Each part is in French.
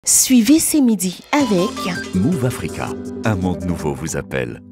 Suivez ces midis avec Move Africa, un monde nouveau vous appelle.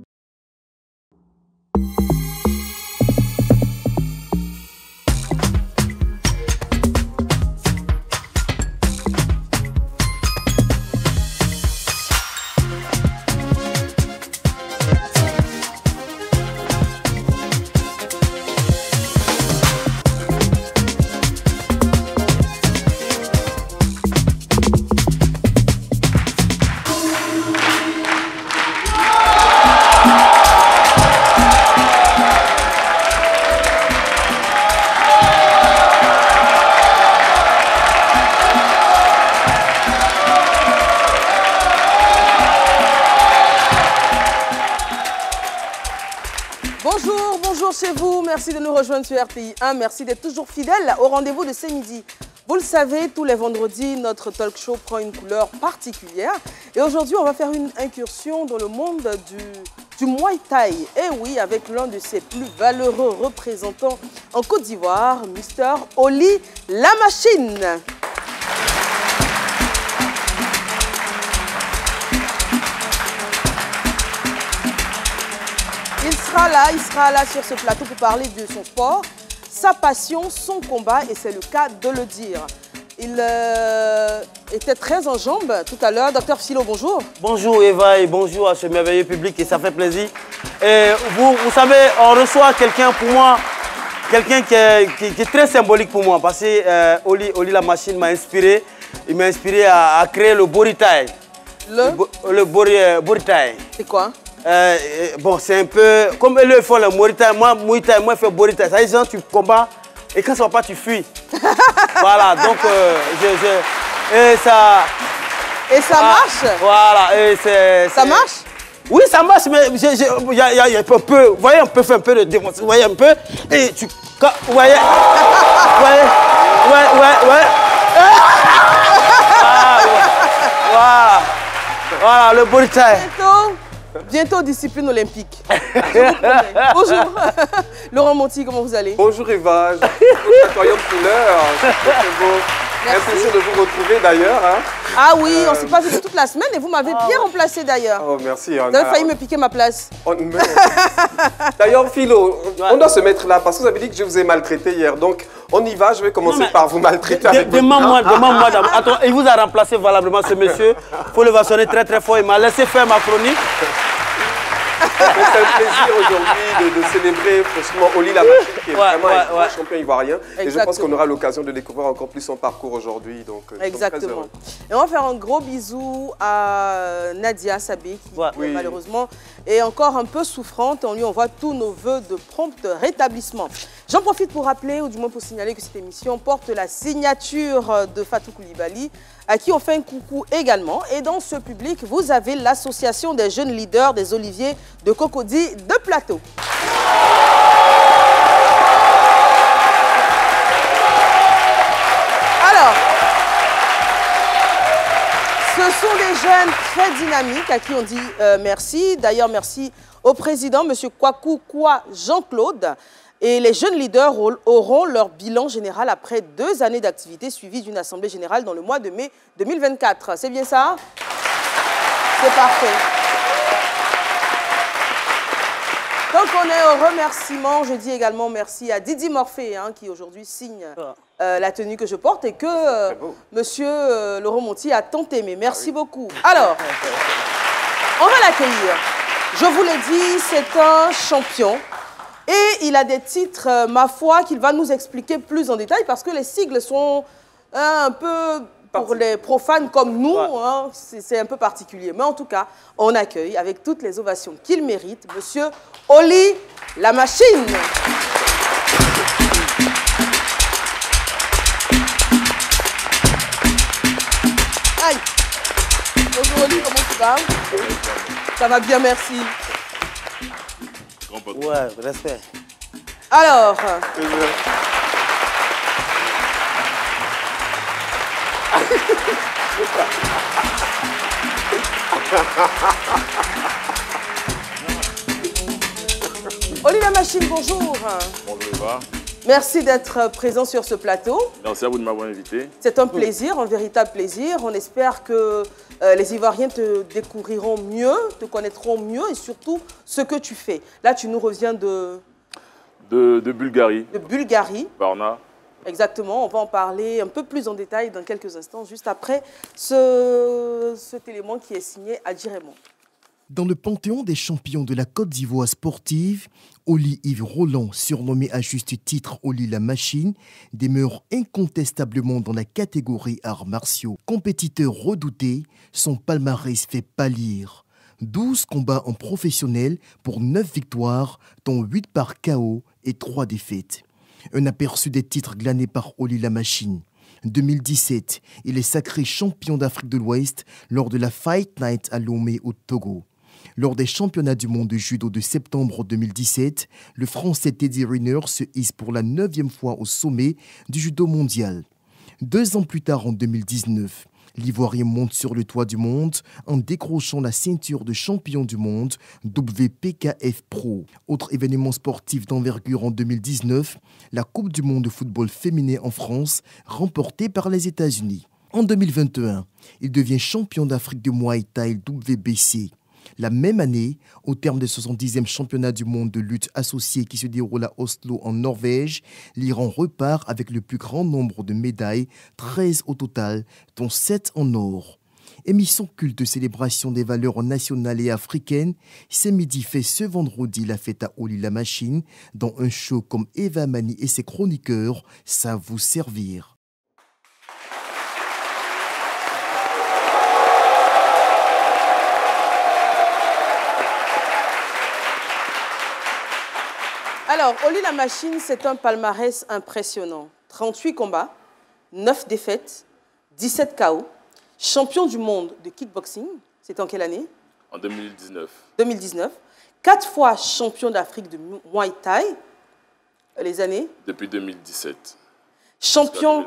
Chez vous, merci de nous rejoindre sur RTI 1, merci d'être toujours fidèles au rendez-vous de ces midis. Vous le savez, tous les vendredis, notre talk show prend une couleur particulière. Et aujourd'hui, on va faire une incursion dans le monde du Muay Thai. Et oui, avec l'un de ses plus valeureux représentants en Côte d'Ivoire, Mr. Oli La Machine. Il sera là sur ce plateau pour parler de son sport, sa passion, son combat, et c'est le cas de le dire. Il était très en jambes tout à l'heure. Docteur Philo, bonjour. Bonjour Eva et bonjour à ce merveilleux public et ça fait plaisir. Et vous savez, on reçoit quelqu'un pour moi, quelqu'un qui est très symbolique pour moi parce que Oli La Machine m'a inspiré. Il m'a inspiré à créer le Bori Thai. Le Bori Thai. C'est quoi? Bon, c'est un peu comme eux font le Muay Thai. Moi, je fais Bori Thai. Ça veut dire tu combats et quand ça ne va pas, tu fuis. Voilà, donc et ça marche? Voilà, et ça marche? Oui, ça marche, mais il y a un peu, vous voyez, on peut faire un peu de démonstration, vous voyez un peu, et tu, vous voyez, ouais. Voilà, le Bori Thai. Bientôt discipline olympique. Bonjour. Laurent Monti, comment vous allez? Bonjour Eva, je suis votre incroyable couleur. C'est beau. Un plaisir de vous retrouver d'ailleurs. Hein. Ah oui, on ne s'est pas vu toute la semaine et vous m'avez bien remplacé d'ailleurs. Oh merci. Vous avez failli me piquer ma place. D'ailleurs Philo, on doit se mettre là parce que vous avez dit que je vous ai maltraité hier. Donc on y va, je vais commencer par vous maltraiter. Demande-moi, attends, il vous a remplacé valablement ce monsieur. Il faut le vassonner très très fort, il m'a laissé faire ma chronique. C'est un plaisir aujourd'hui de célébrer franchement Oli La Machine qui est vraiment un grand champion ivoirien. Et je pense qu'on aura l'occasion de découvrir encore plus son parcours aujourd'hui. Exactement. Et on va faire un gros bisou à Nadia Sabé qui malheureusement est encore un peu souffrante. On lui envoie tous nos voeux de prompt rétablissement. J'en profite pour rappeler, ou du moins pour signaler que cette émission porte la signature de Fatou Koulibaly, à qui on fait un coucou également. Et dans ce public, vous avez l'association des jeunes leaders des Oliviers de Cocody de Plateau. Alors, ce sont des jeunes très dynamiques à qui on dit merci. D'ailleurs, merci au président, M. Kwaku Kwa Jean-Claude. Et les jeunes leaders auront leur bilan général après 2 années d'activité suivies d'une assemblée générale dans le mois de mai 2024. C'est bien ça? C'est parfait. Donc on est au remerciement. Je dis également merci à Didi Morphée qui aujourd'hui signe la tenue que je porte et que monsieur Laurent Monti a tant aimé. Merci beaucoup. Alors, on va l'accueillir. Je vous l'ai dit, c'est un champion. Et il a des titres, ma foi, qu'il va nous expliquer plus en détail parce que les sigles sont un peu, pour les profanes comme nous, c'est un peu particulier. Mais en tout cas, on accueille avec toutes les ovations qu'il mérite, monsieur Oli La Machine. Aïe. Bonjour Oli, comment tu vas? Ça va bien, merci. Ouais, respect. Alors. Oli La Machine, bonjour. Bonjour Eva. Merci d'être présent sur ce plateau. Merci à vous de m'avoir invité. C'est un plaisir, un véritable plaisir. On espère que les Ivoiriens te découvriront mieux, te connaîtront mieux et surtout ce que tu fais. Là, tu nous reviens de Bulgarie. De Bulgarie. Varna. Exactement, on va en parler un peu plus en détail dans quelques instants, juste après cet élément qui est signé Adji Raymond. Dans le panthéon des champions de la Côte d'Ivoire sportive, Oli Yves Roland, surnommé à juste titre Oli la Machine, demeure incontestablement dans la catégorie arts martiaux. Compétiteur redouté, son palmarès fait pâlir. 12 combats en professionnel pour 9 victoires, dont 8 par KO et 3 défaites. Un aperçu des titres glanés par Oli la Machine. 2017, il est sacré champion d'Afrique de l'Ouest lors de la Fight Night à Lomé au Togo. Lors des championnats du monde de judo de septembre 2017, le Français Teddy Riner se hisse pour la 9e fois au sommet du judo mondial. 2 ans plus tard, en 2019, l'Ivoirien monte sur le toit du monde en décrochant la ceinture de champion du monde WPKF Pro. Autre événement sportif d'envergure en 2019, la Coupe du monde de football féminin en France, remportée par les États-Unis. En 2021, il devient champion d'Afrique de Muay Thai WBC. La même année, au terme des 70e championnats du monde de lutte associée qui se déroule à Oslo en Norvège, l'Iran repart avec le plus grand nombre de médailles, 13 au total, dont 7 en or. Émission culte de célébration des valeurs nationales et africaines, c'est midi fait ce vendredi la fête à Oli la Machine, dans un show comme Eva Mani et ses chroniqueurs savent vous servir. Alors, Oli la Machine, c'est un palmarès impressionnant. 38 combats, 9 défaites, 17 KO. Champion du monde de kickboxing, c'était en quelle année? En 2019. 2019. 4 fois champion d'Afrique de Muay Thai, les années? Depuis 2017. Champion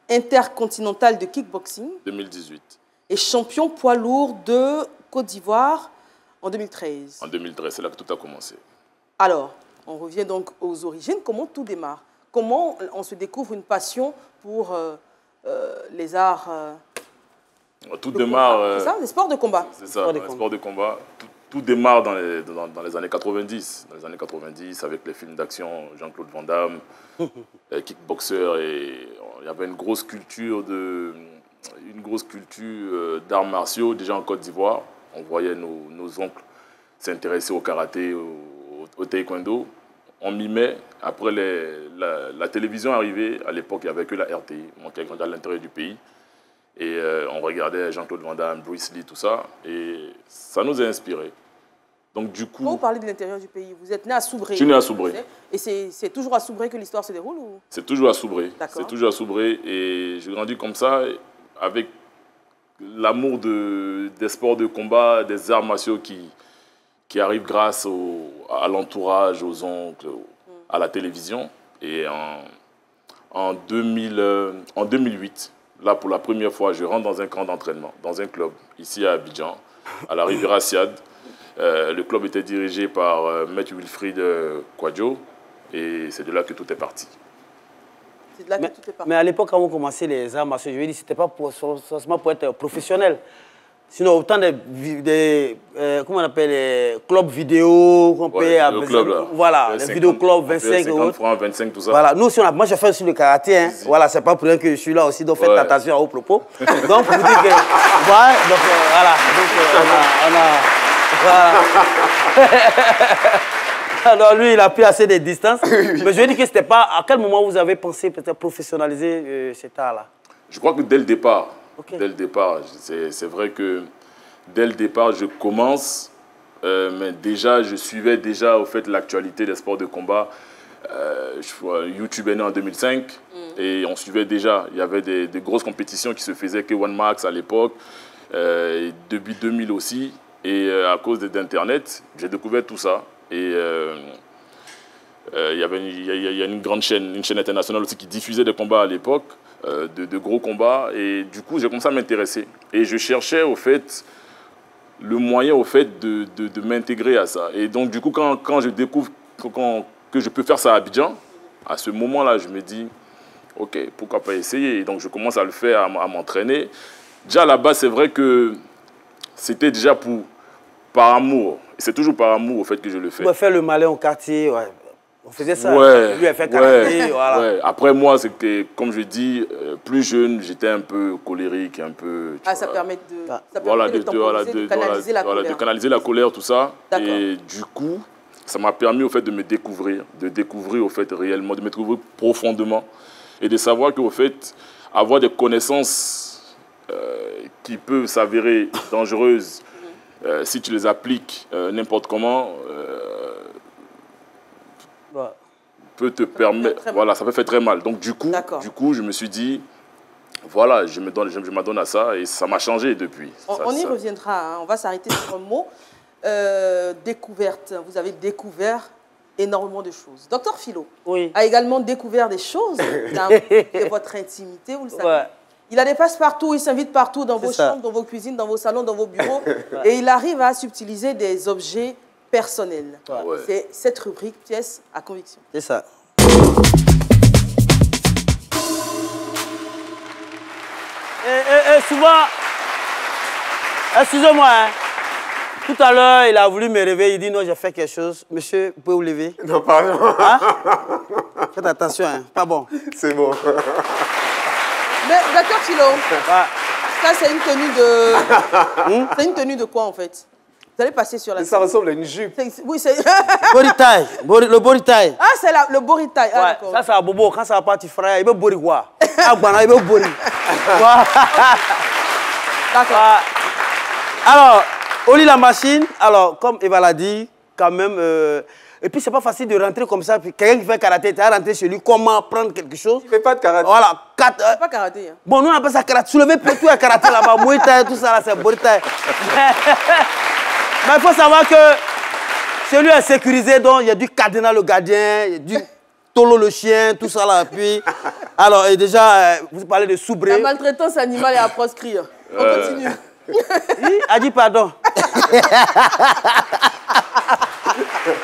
intercontinental de kickboxing? 2018. Et champion poids lourd de Côte d'Ivoire en 2013. En 2013, c'est là que tout a commencé. Alors, on revient donc aux origines. Comment tout démarre? Comment on se découvre une passion pour les arts tout démarre... c'est ça, les sports de combat? C'est ça, les sports de combat. Tout démarre dans les années 90. Dans les années 90, avec les films d'action, Jean-Claude Van Damme, kickboxer, et il y avait une grosse culture d'arts martiaux déjà en Côte d'Ivoire. On voyait nos oncles s'intéresser au karaté, au taekwondo. On mimait. Après, la télévision arrivée. À l'époque, il n'y avait que la RTI, qui a grandi à l'intérieur du pays. Et on regardait Jean-Claude Van Damme, Bruce Lee, tout ça. Et ça nous a inspirés. Donc, du coup... Quand vous parlez de l'intérieur du pays, vous êtes né à Soubré. Je suis né à Soubré. Et c'est toujours à Soubré que l'histoire se déroule ou... C'est toujours à Soubré. D'accord. C'est toujours à Soubré. Et j'ai grandi comme ça, avec l'amour des sports de combat, des arts martiaux qui arrivent grâce à l'entourage, aux oncles, à la télévision. Et en 2008, là, pour la première fois, je rentre dans un camp d'entraînement, dans un club, ici à Abidjan, à la Riviera Siad. Le club était dirigé par Maître Wilfried Kouadjo, et c'est de là que tout est parti. C'est de là que tout est parti. Mais à l'époque, quand vous commencez les arts martiaux, je veux dire, ce n'était pas forcément pour être professionnel. Sinon, autant comment on appelle, les clubs vidéo, qu'on paye à voilà, les vidéoclubs 25 50 francs, 25, tout ça. Voilà, nous aussi, moi j'ai fait aussi le karaté, hein. Voilà, c'est pas pour rien que je suis là aussi, donc faites attention à vos propos. Donc, pour vous dire que, ouais, donc voilà, voilà. Alors lui, il a pris assez de distance. Mais je veux dire que c'était pas, à quel moment vous avez pensé peut-être professionnaliser cet art-là? Je crois que dès le départ. Dès le départ, c'est vrai que dès le départ, je commence, mais déjà, je suivais déjà au fait l'actualité des sports de combat. YouTube est né en 2005 et on suivait déjà. Il y avait des grosses compétitions qui se faisaient, K1 Max à l'époque, depuis 2000 aussi. Et à cause d'Internet, j'ai découvert tout ça. Et il y a une grande chaîne, une chaîne internationale aussi qui diffusait des combats à l'époque. De gros combats, et du coup j'ai commencé à m'intéresser et je cherchais au fait le moyen au fait de m'intégrer à ça, et donc du coup quand je découvre que je peux faire ça à Abidjan, À ce moment-là, je me dis, OK, pourquoi pas essayer? Et donc, je commence à le faire, à m'entraîner. Déjà, à la base, c'est vrai que c'était déjà par amour. Et c'est toujours par amour, au fait, que je le fais. On va faire le malin au quartier, ouais. On faisait ça. Ouais, lui a fait karaté, voilà. Ouais. Après, moi, c'était, comme je dis, plus jeune, j'étais un peu colérique, un peu... Ça permet de, de canaliser la colère, tout ça. Et du coup, ça m'a permis, au fait, de me découvrir, au fait, réellement, de me découvrir profondément. Et de savoir qu'au fait, avoir des connaissances qui peuvent s'avérer dangereuses, si tu les appliques n'importe comment, peut te permettre... Voilà, ça peut faire très mal. Donc, du coup, je me suis dit, voilà, je m'adonne à ça et ça m'a changé depuis. On y reviendra, hein. On va s'arrêter sur un mot. Découverte, vous avez découvert énormément de choses. Docteur Philo a également découvert des choses dans votre intimité, vous le savez. Ouais. Il a des passe-partout, il s'invite partout, dans vos chambres, dans vos cuisines, dans vos salons, dans vos bureaux. Et il arrive à subtiliser des objets personnels. Ouais. C'est cette rubrique pièce à conviction. C'est ça. Et souvent, excusez-moi, hein. Tout à l'heure, il a voulu me réveiller, il dit non, j'ai fait quelque chose. Monsieur, vous pouvez vous lever? Non, pardon. Hein? Faites attention, hein. Pas bon. C'est bon. Mais d'accord, Philo, ça c'est une tenue de... C'est une tenue de quoi en fait? Vous allez passer sur la... Ça ressemble à une jupe. Oui, c'est... Boritaille, le boritaille. Ah, c'est le boritaille. Ah, ouais, ça c'est un bobo. Quand ça va partir frère, il veut bori quoi? Ah, il veut bori. D'accord. Alors... Oli la machine, alors comme Eva l'a dit, quand même, et puis c'est pas facile de rentrer comme ça, puis quelqu'un qui fait karaté, tu vas rentrer chez lui, comment prendre quelque chose? Il fait pas de karaté. Voilà, c'est pas karaté. Hein. Bon, nous on appelle ça karaté, soulever tout à karaté là-bas, mouetaï, tout ça là, c'est boritaï. Mais il faut savoir que chez lui est sécurisé, donc il y a du cadenas le gardien, il y a du tolo le chien, tout ça là, puis... Alors, et déjà, vous parlez de soubré. La maltraitance animale est à proscrire. On continue. Il a dit pardon.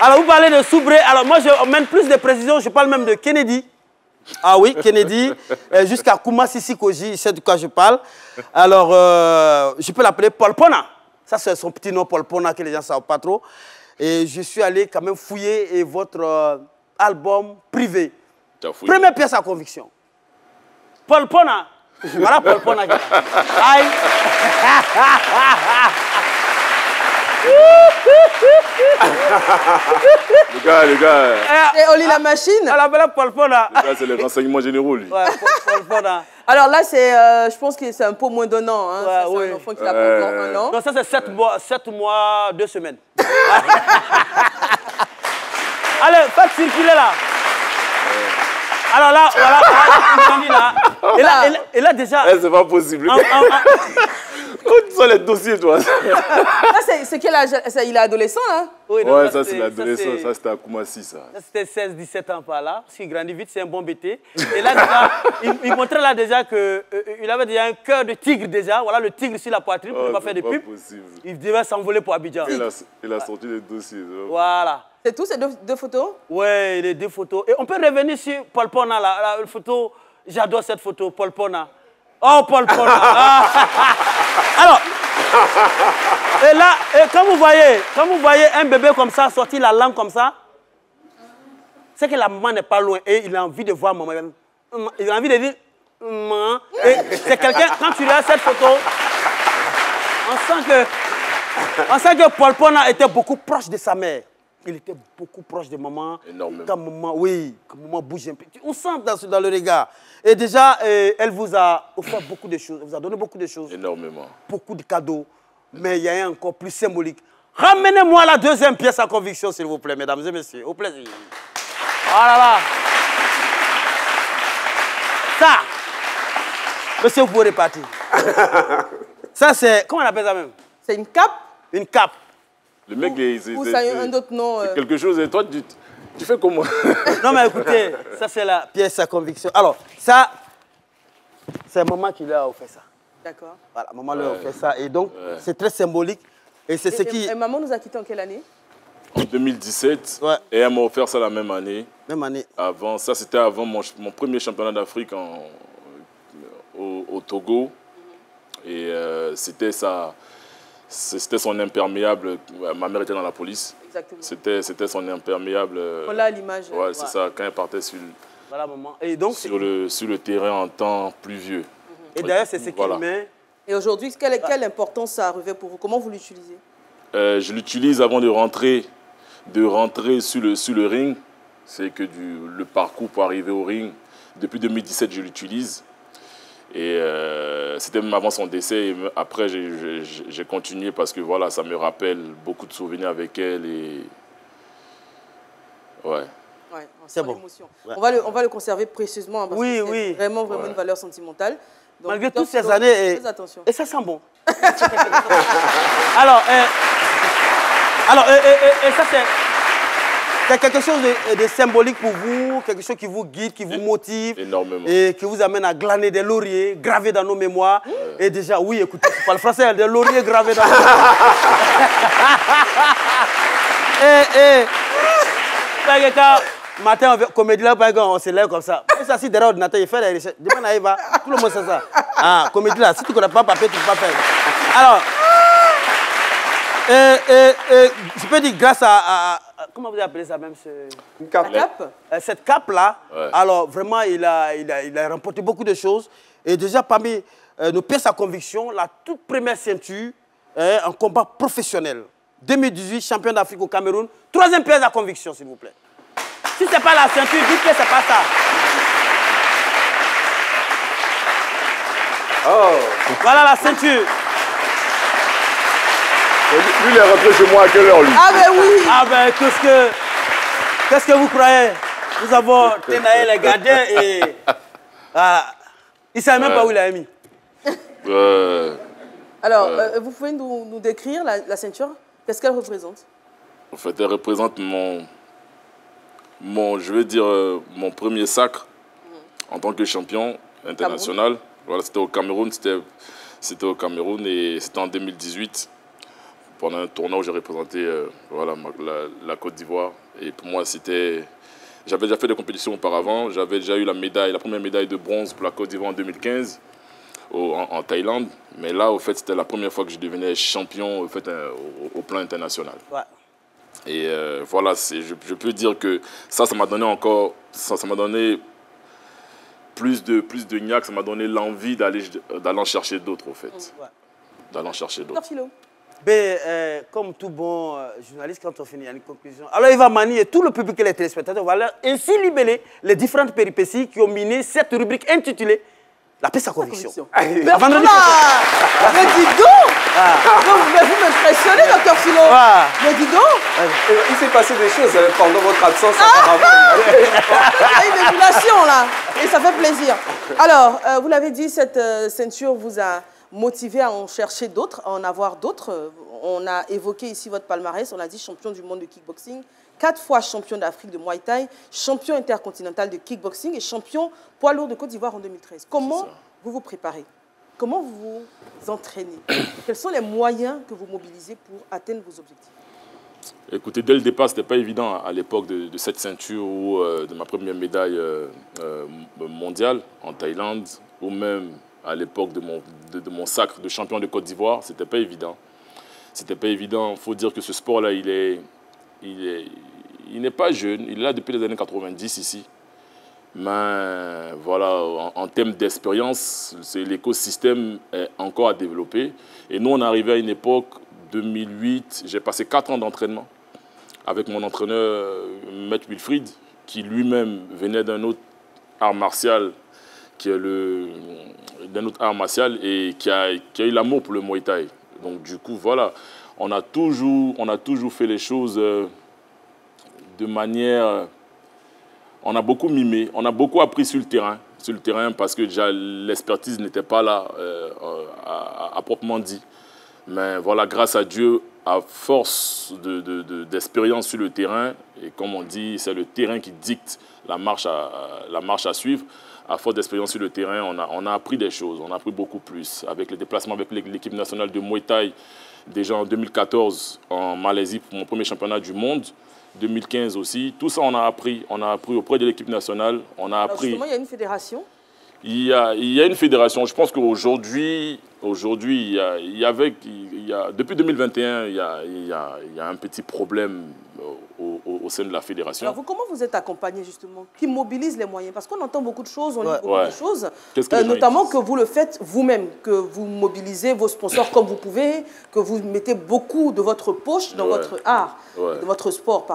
Alors, vous parlez de soubré. Alors, moi, je mène plus de précisions. Je parle même de Kennedy. Ah oui, Kennedy. Jusqu'à Kouma Sissi Koji, il sait de quoi je parle. Alors, je peux l'appeler Paul Pona. Ça, c'est son petit nom, Paul Pona, que les gens ne savent pas trop. Et je suis allé quand même fouiller votre album privé. Première pièce à conviction. Paul Pona. Voilà Paul Pona. Aïe. Les gars. Et Oli la machine. Alors, voilà Paul Pona. C'est les renseignements généraux, lui. Ouais, Paul Pona. Alors là, je pense que c'est un peu moins d'un an. Hein. Ouais, c'est un enfant qui a pas encore un an. Non, ça c'est 7 mois, 2 semaines. Allez, faites circuler là. Alors là, voilà, et là déjà... c'est pas possible. Quand tu sors les dossiers, toi. C'est quel âge? Il est adolescent, hein? Oui, ouais, ça c'est l'adolescent. Ça c'était à Koumassi, ça. C'était 16-17 ans par là. S'il grandit vite, c'est un bon BT. Et là, déjà, il montrait là déjà qu'il avait déjà un cœur de tigre déjà. Voilà, le tigre sur la poitrine pour ne pas faire de pub. Il devait s'envoler pour Abidjan. Il a sorti les dossiers. Voilà. C'est tout, ces deux photos? Oui, les 2 photos. Et on peut revenir sur Paul Pona, la photo. J'adore cette photo, Paul Pona. Oh, Paul Pona. Alors, et là, quand vous voyez un bébé comme ça, sortir la langue comme ça, c'est que la maman n'est pas loin et il a envie de voir maman. Il a envie de dire maman. Et c'est quelqu'un, quand tu regardes cette photo, on sent que Paul Pona était beaucoup proche de sa mère. Il était beaucoup proche de maman. Énormément. Quand maman bouge un peu. On sent dans le regard. Et déjà, elle vous a offert beaucoup de choses. Elle vous a donné beaucoup de choses. Énormément. Beaucoup de cadeaux. Mais il y a un encore plus symbolique. Ramenez-moi la 2e pièce à conviction, s'il vous plaît, mesdames et messieurs. Au plaisir. Oh là là. Ça. Monsieur, vous pouvez repartir. Ça, c'est... Comment on appelle ça même? C'est une cape? Une cape. Le mec, ou ça a un autre nom. C'est quelque chose, et toi, tu fais comment? Non, mais écoutez, ça, c'est la pièce à conviction. Alors, ça, c'est maman qui lui a offert ça. D'accord. Voilà, maman lui a offert ça. Et donc, c'est très symbolique. Et c'est ce qui... Et maman nous a quittés en quelle année? En 2017. Ouais. Et elle m'a offert ça la même année. Même année. Avant, ça c'était avant mon premier championnat d'Afrique au Togo. Et c'était son imperméable. Ma mère était dans la police. Exactement. C'était son imperméable. Voilà l'image. Ouais, c'est ça, quand elle partait voilà, maman. Et donc, sur le terrain en temps pluvieux. Et d'ailleurs, c'est ce qu'il met. Et aujourd'hui, quelle importance ça revêt pour vous? Comment vous l'utilisez? Je l'utilise avant de rentrer sur le ring. C'est que le parcours pour arriver au ring, depuis 2017, je l'utilise. Et c'était même avant son décès. Et après, j'ai continué parce que voilà, ça me rappelle beaucoup de souvenirs avec elle. Et... Ouais. Ouais, c'est bon. Ouais. On va le conserver précieusement. Hein, parce que c'est vraiment une valeur sentimentale. Donc, malgré toutes ces années, attention. Et ça sent bon. Alors, ça c'est quelque chose de symbolique pour vous, quelque chose qui vous guide, qui vous motive. Énormément. Et qui vous amène à glaner des lauriers gravés dans nos mémoires. Et déjà, oui, écoutez, je parle français, des lauriers gravés dans nos mémoires. Matin, comédie là, on se lève comme ça. On s'assied derrière l'ordinateur, il fait des recherches. Demande à Eva, tout le monde sait ça. Ah, comédie là, si tu ne connais pas papier, tu ne peux pas faire. Alors, je peux dire grâce à comment vous appelez ça même une cape. La cape. Cette cape-là, ouais. Alors vraiment, il a remporté beaucoup de choses. Et déjà, parmi nos pièces à conviction, la toute première ceinture, en combat professionnel. 2018, champion d'Afrique au Cameroun. 3e pièce à conviction, s'il vous plaît. Si ce n'est pas la ceinture, dites que ce n'est pas ça. Oh. Voilà la ceinture. Lui, il est rentré chez moi à quelle heure, lui? Ah ben oui. Ah ben, qu'est-ce que vous croyez? Nous avons Tenaï les gardiens et... il ne savait même pas où il l'a mis. Alors, vous pouvez nous décrire la ceinture? Qu'est-ce qu'elle représente? En fait, elle représente mon premier sacre en tant que champion international. Cameroun. Voilà, c'était au Cameroun, c'était au Cameroun et c'était en 2018 pendant un tournoi où j'ai représenté la Côte d'Ivoire. Et pour moi, j'avais déjà fait des compétitions auparavant. J'avais déjà eu la première médaille de bronze pour la Côte d'Ivoire en 2015 en Thaïlande. Mais là, au fait, c'était la première fois que je devenais champion au plan international. Ouais. Et voilà, je peux dire que ça m'a donné encore, ça m'a donné plus de niaque, ça m'a donné l'envie d'aller en chercher d'autres, au fait. Ouais. D'aller en chercher d'autres. Comme tout bon journaliste, quand on finit, il y a une conclusion. Alors, il va manier tout le public et les téléspectateurs. Voilà, ainsi libeller les différentes péripéties qui ont miné cette rubrique intitulée La pièce à conviction. Vendredi. Mais dis donc. Mais vous m'impressionnez, Dr Philo. Mais dis donc. Il s'est passé des choses pendant votre absence. Il y a une émulation là. Et ça fait plaisir. Alors, vous l'avez dit, cette ceinture vous a motivé à en chercher d'autres, à en avoir d'autres. On a évoqué ici votre palmarès. On a dit champion du monde de kickboxing. 4 fois champion d'Afrique de Muay Thai, champion intercontinental de kickboxing et champion poids lourd de Côte d'Ivoire en 2013. Comment vous vous préparez? Comment vous vous entraînez? Quels sont les moyens que vous mobilisez pour atteindre vos objectifs? Écoutez, dès le départ, ce n'était pas évident à l'époque de cette ceinture ou de ma première médaille mondiale en Thaïlande ou même à l'époque de mon sacre de champion de Côte d'Ivoire. Ce n'était pas évident. C'était pas évident. Il faut dire que ce sport-là, il n'est pas jeune, il est là depuis les années 90 ici. Mais voilà, en termes d'expérience, l'écosystème est encore à développer. Et nous, on est arrivé à une époque, 2008, j'ai passé 4 ans d'entraînement avec mon entraîneur, Maître Wilfried, qui lui-même venait d'un autre art martial, d'un autre art martial et qui a eu l'amour pour le Muay Thai. Donc du coup, voilà, on a toujours fait les choses de manière... On a beaucoup mimé, on a beaucoup appris sur le terrain parce que déjà l'expertise n'était pas là à proprement dit. Mais voilà, grâce à Dieu, à force d'expérience sur le terrain, et comme on dit, c'est le terrain qui dicte la marche à suivre. À force d'expérience sur le terrain, on a appris des choses, on a appris beaucoup plus. Avec les déplacements avec l'équipe nationale de Muay Thai, déjà en 2014 en Malaisie pour mon premier championnat du monde. 2015 aussi. Tout ça, on a appris auprès de l'équipe nationale. On a appris. Justement, il y a une fédération? Il y a une fédération. Je pense qu'aujourd'hui, depuis 2021, il y a un petit problème au sein de la fédération. Alors, comment vous êtes accompagné, justement? Qui mobilise les moyens? Parce qu'on entend beaucoup de choses, on lit beaucoup de choses, notamment que vous le faites vous-même, que vous mobilisez vos sponsors comme vous pouvez, que vous mettez beaucoup de votre poche dans votre art, de votre sport.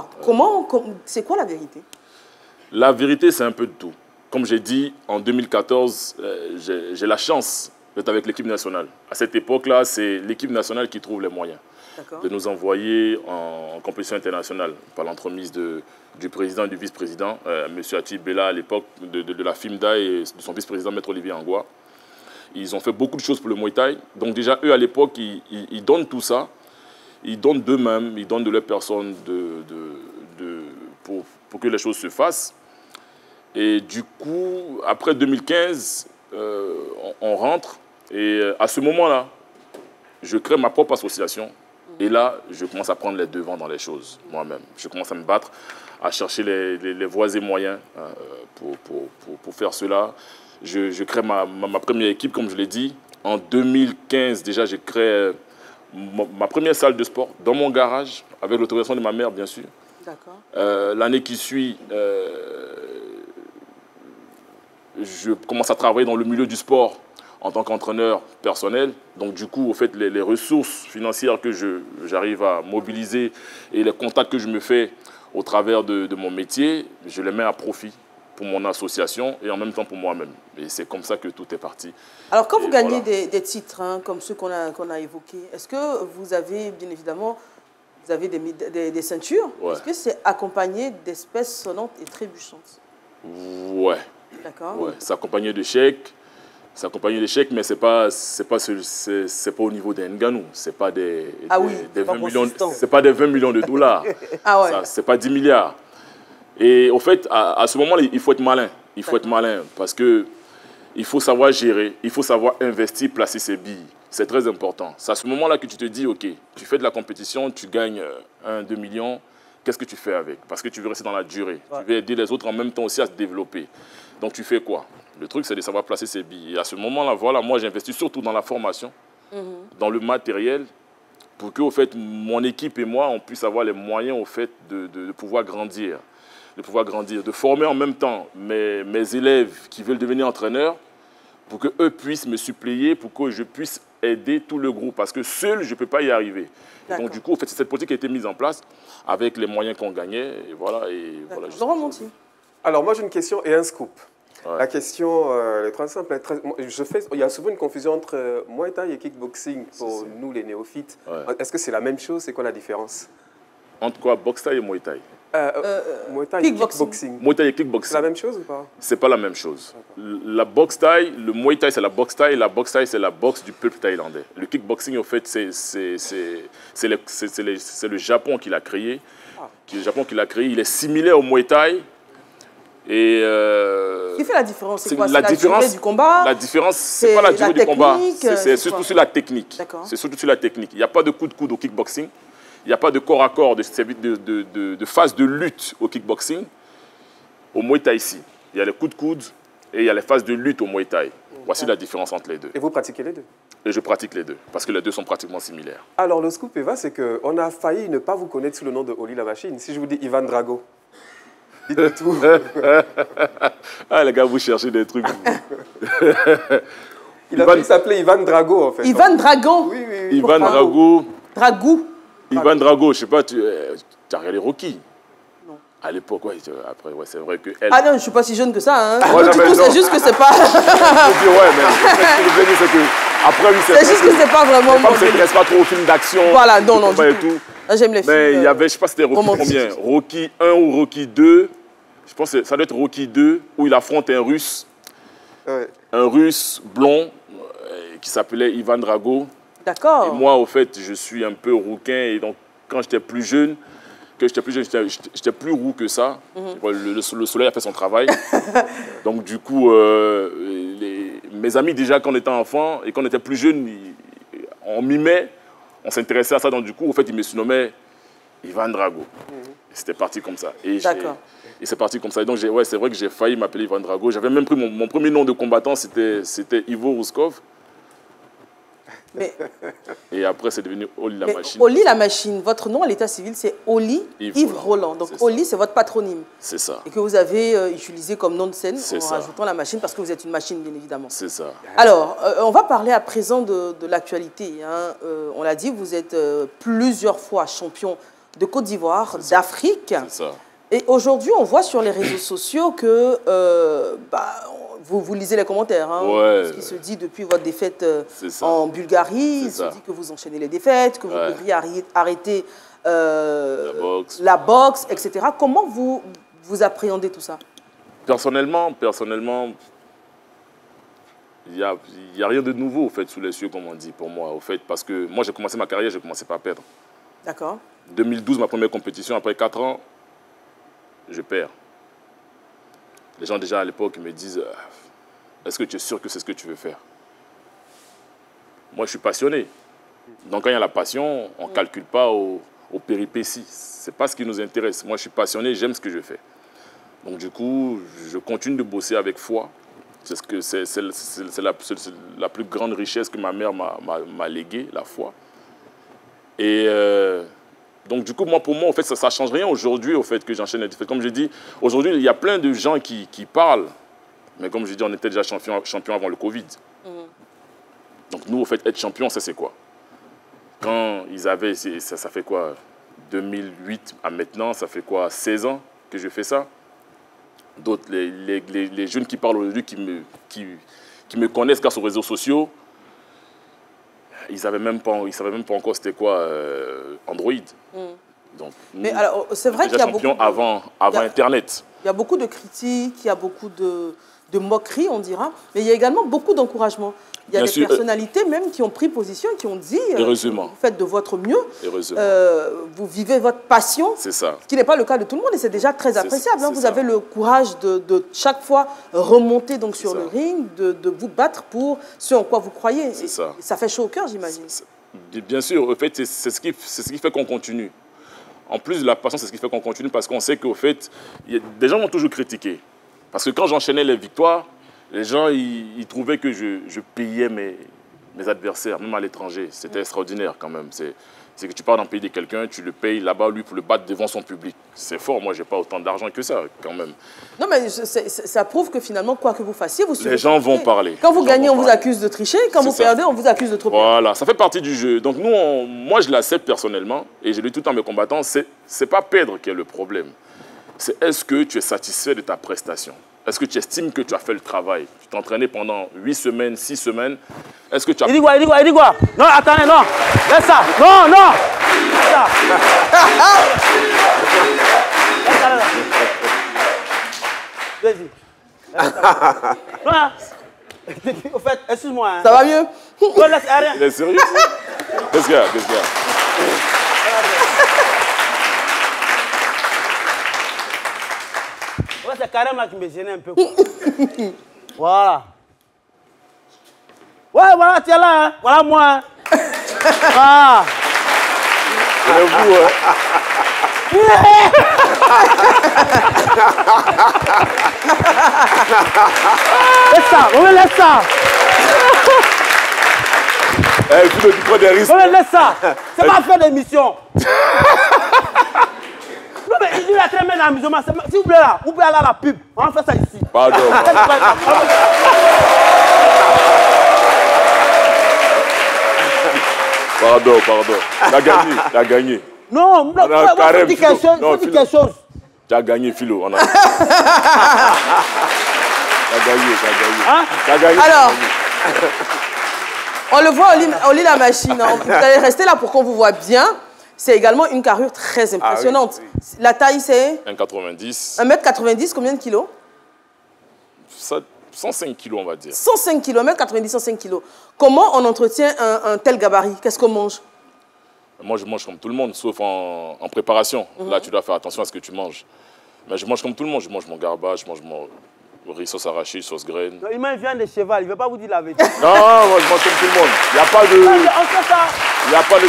C'est quoi la vérité? La vérité, c'est un peu de tout. Comme j'ai dit, en 2014, j'ai la chance d'être avec l'équipe nationale. À cette époque-là, c'est l'équipe nationale qui trouve les moyens de nous envoyer en compétition internationale par l'entremise du président et du vice-président, M. Ati Bella à l'époque, de la FIMDA et de son vice-président, M. Olivier Angoua. Ils ont fait beaucoup de choses pour le Muay Thai. Donc déjà, eux, à l'époque, ils donnent tout ça. Ils donnent d'eux-mêmes, ils donnent de leur personne pour que les choses se fassent. Et du coup, après 2015, on rentre. Et à ce moment-là, je crée ma propre association. Et là, je commence à prendre les devants dans les choses, moi-même. Je commence à me battre, à chercher les voies et moyens pour faire cela. Je crée ma première équipe, comme je l'ai dit. En 2015, déjà, j'ai créé ma première salle de sport dans mon garage, avec l'autorisation de ma mère, bien sûr. D'accord. L'année qui suit, je commence à travailler dans le milieu du sport en tant qu'entraîneur personnel. Donc du coup, au fait, les ressources financières que j'arrive à mobiliser et les contacts que je me fais au travers de mon métier, je les mets à profit pour mon association et en même temps pour moi-même. Et c'est comme ça que tout est parti. Alors quand vous gagnez des titres, comme ceux qu'on a évoqués, est-ce que vous avez, bien évidemment, vous avez des ceintures? Est-ce que c'est accompagné d'espèces sonnantes et trébuchantes? Ouais. D'accord. Ouais, c'est accompagné de chèques. C'est accompagné de chèques, mais c'est pas au niveau des Ngannou. C'est pas des 20 millions. C'est pas des 20 millions de dollars. Ah ouais. C'est pas 10 milliards. Et au fait, à ce moment-là, il faut être malin. Il faut être malin parce que il faut savoir gérer, il faut savoir investir, placer ses billes. C'est très important. C'est à ce moment-là que tu te dis, ok, tu fais de la compétition, tu gagnes 1-2 millions. Qu'est-ce que tu fais avec? Parce que tu veux rester dans la durée. Tu veux aider les autres en même temps aussi à se développer. Donc tu fais quoi? Le truc, c'est de savoir placer ses billes. Et à ce moment-là, voilà, moi, j'investis surtout dans la formation, dans le matériel, pour que, au fait, mon équipe et moi, on puisse avoir les moyens, au fait, de pouvoir grandir. De former en même temps mes élèves qui veulent devenir entraîneurs, pour qu'eux puissent me suppléer, pour que je puisse aider tout le groupe. Parce que seul, je ne peux pas y arriver. Donc, du coup, en fait, cette politique a été mise en place avec les moyens qu'on gagnait. Et voilà. Laurent Monti. Alors, moi, j'ai une question et un scoop. Ouais. La question est très simple. Il y a souvent une confusion entre Muay Thai et kickboxing pour nous, les néophytes. Ouais. Est-ce que c'est la même chose? C'est quoi la différence? Entre quoi? Boxe Thai et Muay Thai? Muay Thai et kickboxing. Muay Thai et kickboxing. C'est la même chose ou pas? C'est pas la même chose. La boxe Thai, le Muay Thai, c'est la boxe Thai. La boxe Thai, c'est la boxe du peuple thaïlandais. Le kickboxing, en fait, c'est le Japon qui l'a créé. Le Japon qui l'a créé. Il est similaire au Muay Thai. Et ce qui fait la différence, c'est quoi? C'est la durée du combat? La différence, c'est pas la durée du combat. C'est surtout sur la technique. C'est surtout sur la technique. Il n'y a pas de coup de coude au kickboxing. Il n'y a pas de corps à corps, de phase de lutte au kickboxing. Au Muay Thai, ici, il y a les coups de coude et il y a les phases de lutte au Muay Thai. Voici la différence entre les deux. Et vous pratiquez les deux? Et je pratique les deux, parce que les deux sont pratiquement similaires. Alors, le scoop, Eva, c'est qu'on a failli ne pas vous connaître sous le nom de Oli la Machine. Si je vous dis Ivan Drago, dites tout. Ah, les gars, vous cherchez des trucs. Il a failli s'appeler Ivan Drago, en fait. Ivan Drago? Oui. Ivan Drago. Dragou? Ivan Drago, je sais pas, tu as regardé Rocky? Non. À l'époque, ouais, après, ouais, c'est vrai que elle... Ah non, je suis pas si jeune que ça, hein. Ouais, du coup, c'est juste que c'est pas... ouais, mais ce que je veux dire, c'est que... Après, oui, c'est juste que c'est pas vraiment... Les femmes ne s'intéressent pas trop aux films d'action. Voilà, non, du tout. J'aime les films. Mais il y avait, je sais pas, c'était Rocky combien? Rocky 1 ou Rocky 2. Je pense que ça doit être Rocky 2, où il affronte un Russe. Ouais. Un Russe blond, qui s'appelait Ivan Drago. D'accord. Et moi, au fait, je suis un peu rouquin. Et donc, quand j'étais plus jeune, j'étais plus roux que ça. Le soleil a fait son travail. Donc, du coup, mes amis, déjà, quand on était enfant et quand on était plus jeune, on mimait, on s'intéressait à ça. Donc, du coup, au fait, ils me surnommaient Ivan Drago. C'était parti comme ça. Et c'est parti comme ça. Et donc, ouais, c'est vrai que j'ai failli m'appeler Ivan Drago. J'avais même pris mon premier nom de combattant, c'était Ivo Rouskov. Et après, c'est devenu Oli la Machine. Oli la Machine, votre nom à l'état civil, c'est Oli Yves Roland. Donc Oli, c'est votre patronyme. C'est ça. Et que vous avez utilisé comme nom de scène en rajoutant la machine, parce que vous êtes une machine, bien évidemment. C'est ça. Alors, on va parler à présent de l'actualité. Hein. On l'a dit, vous êtes plusieurs fois champion de Côte d'Ivoire, d'Afrique. C'est ça. Et aujourd'hui, on voit sur les réseaux sociaux que vous lisez les commentaires. Hein, ce qui se dit depuis votre défaite en Bulgarie. Il se dit que vous enchaînez les défaites, que vous devriez arrêter la boxe, etc. Comment vous appréhendez tout ça? Personnellement, il n'y a rien de nouveau au fait, sous les cieux, comme on dit, pour moi. Au fait, parce que moi, j'ai commencé ma carrière, j'ai commencé par perdre. D'accord. 2012, ma première compétition, après 4 ans, je perds. Les gens déjà à l'époque me disent « Est-ce que tu es sûr que c'est ce que tu veux faire ?» Moi, je suis passionné. Donc, quand il y a la passion, on ne calcule pas aux péripéties. Ce n'est pas ce qui nous intéresse. Moi, je suis passionné, j'aime ce que je fais. Donc, du coup, je continue de bosser avec foi. C'est la plus grande richesse que ma mère m'a léguée, la foi. Et donc, du coup, pour moi, en fait, ça ne change rien aujourd'hui, au fait, que j'enchaîne les défaites. Comme je dis, aujourd'hui, il y a plein de gens qui parlent. Mais comme je dis, on était déjà champion avant le Covid. Donc, nous, au fait, être champion, ça, c'est quoi? Quand ils avaient, ça fait quoi? 2008 à maintenant, ça fait quoi? 16 ans que je fais ça. D'autres, les jeunes qui parlent aujourd'hui, qui me connaissent grâce aux réseaux sociaux, ils ne savaient même pas encore c'était quoi Android. Donc, mais alors, c'est vrai qu'il y a beaucoup avant Internet. Il y a beaucoup de critiques, il y a beaucoup de moqueries, on dira, mais il y a également beaucoup d'encouragement. Il y a des personnalités même qui ont pris position, qui ont dit heureusement. Vous faites de votre mieux, vous vivez votre passion, c'est ça. Ce qui n'est pas le cas de tout le monde et c'est déjà très appréciable. Vous avez le courage de chaque fois remonter donc sur le ring, de vous battre pour ce en quoi vous croyez. C'est ça. Ça fait chaud au cœur, j'imagine. Bien sûr, en fait, c'est ce qui fait qu'on continue. En plus de la passion, c'est ce qui fait qu'on continue parce qu'on sait qu'au fait, des gens m'ont toujours critiqué. Parce que quand j'enchaînais les victoires, les gens ils trouvaient que je payais mes adversaires, même à l'étranger. C'était extraordinaire quand même. C'est que tu pars dans le pays de quelqu'un, tu le payes là-bas, lui, pour le battre devant son public. C'est fort, moi, je n'ai pas autant d'argent que ça, quand même. Non, mais ça prouve que finalement, quoi que vous fassiez, vous les gens vont parler. Quand vous gagnez, on vous accuse de tricher. Quand vous perdez, on vous accuse de trop perdre. Voilà, ça fait partie du jeu. Donc nous, moi, je l'accepte personnellement, et je le dis tout le temps à mes combattants, c'est pas perdre qui est le problème. C'est est-ce que tu es satisfait de ta prestation? Est-ce que tu estimes que tu as fait le travail? Tu t'es entraîné pendant 8 semaines, 6 semaines. Est-ce que tu as... Il dit quoi? Non, attendez, non. Laisse ça. Non. Laisse ça. Vas-y. Non. Au fait, excuse-moi. Hein. Ça va mieux? Non, laisse rien. Il est sérieux? Qu'est-ce qu'il y a? C'est carrément là qui me gênait un peu. Voilà. Ouais, voilà, tu es là. Hein. Voilà moi. Hein. Ah. C'est vous, hein. Laisse ça, on laisse ça. Tu prends des risques. On laisse ça. C'est pas faire des missions. Non, mais il a très bien d'amusement. S'il vous plaît, là, vous pouvez aller à la pub. On va faire ça ici. Pardon. T'as gagné. Non, il faut dire quelque chose. Tu as gagné, Philo. T'as gagné. Hein? Alors, on le voit, Oli la Machine. Vous allez rester là pour qu'on vous voit bien. C'est également une carrure très impressionnante. Oui. La taille, c'est 1,90 m. 1,90 m, combien de kilos? 105 kilos, on va dire. 105 kilos, 1,90 m, 105 kilos. Comment on entretient un tel gabarit? Qu'est-ce qu'on mange? Moi, je mange comme tout le monde, sauf en préparation. Là, tu dois faire attention à ce que tu manges. Mais je mange comme tout le monde. Je mange mon garbage, je mange riz, sauce arachide, sauce graine. Il mange viande de cheval, il ne veut pas vous dire la vérité. Non, moi je mange comme tout le monde. Il n'y a pas de... On fait ça. Il n'y a pas de...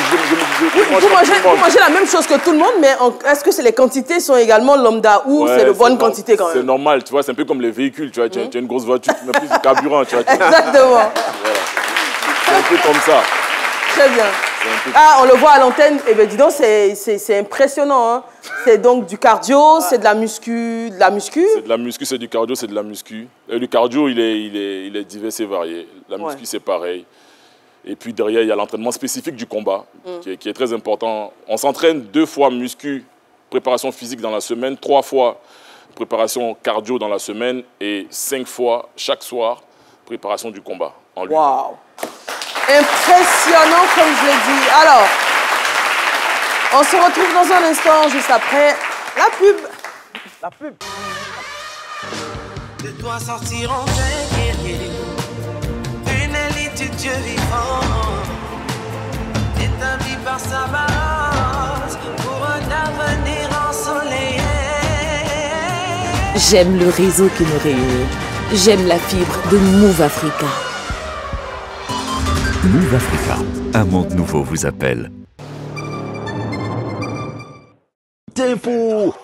Vous mangez la même chose que tout le monde, mais est-ce que les quantités sont également lambda ou c'est de bonne quantité quand même? C'est normal, tu vois, c'est un peu comme les véhicules, tu vois. Tu as une grosse voiture, tu mets plus de carburant, tu vois. Exactement. Voilà. C'est un peu comme ça. Très bien. Ah, on le voit à l'antenne, eh bien dis donc, c'est impressionnant. Hein. C'est donc du cardio, c'est de la muscu, C'est de la muscu, c'est du cardio, c'est de la muscu. Et le cardio, il est divers et varié. La muscu, c'est pareil. Et puis derrière, il y a l'entraînement spécifique du combat, qui est très important. On s'entraîne 2 fois muscu, préparation physique dans la semaine, 3 fois préparation cardio dans la semaine et 5 fois chaque soir, préparation du combat en lui. Waouh! Impressionnant, comme je l'ai dit. Alors, on se retrouve dans un instant, juste après la pub. La pub. De toi sortiront des guerriers, une élite du Dieu vivant, établie par sa balance pour un avenir ensoleillé. J'aime le réseau qui nous réunit. J'aime la fibre de Move Africa. Move Africa, un monde nouveau vous appelle. Tempo.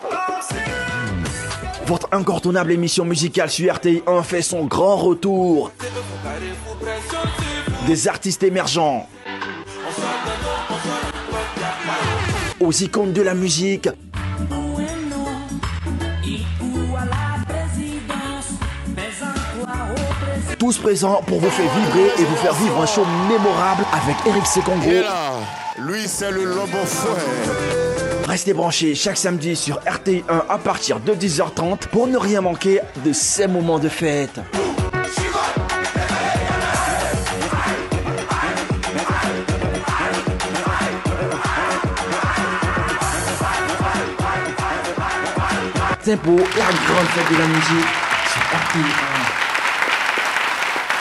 Votre incontournable émission musicale sur RTI1 fait son grand retour. Des artistes émergents aux icônes de la musique. Tous présents pour vous faire vibrer et vous faire vivre un show mémorable avec Eric Sekongo. Et là, lui c'est le lobo frère. Restez branchés chaque samedi sur RTI1 à partir de 10h30 pour ne rien manquer de ces moments de fête. Tempo, la grande fête de la musique sur RTI1.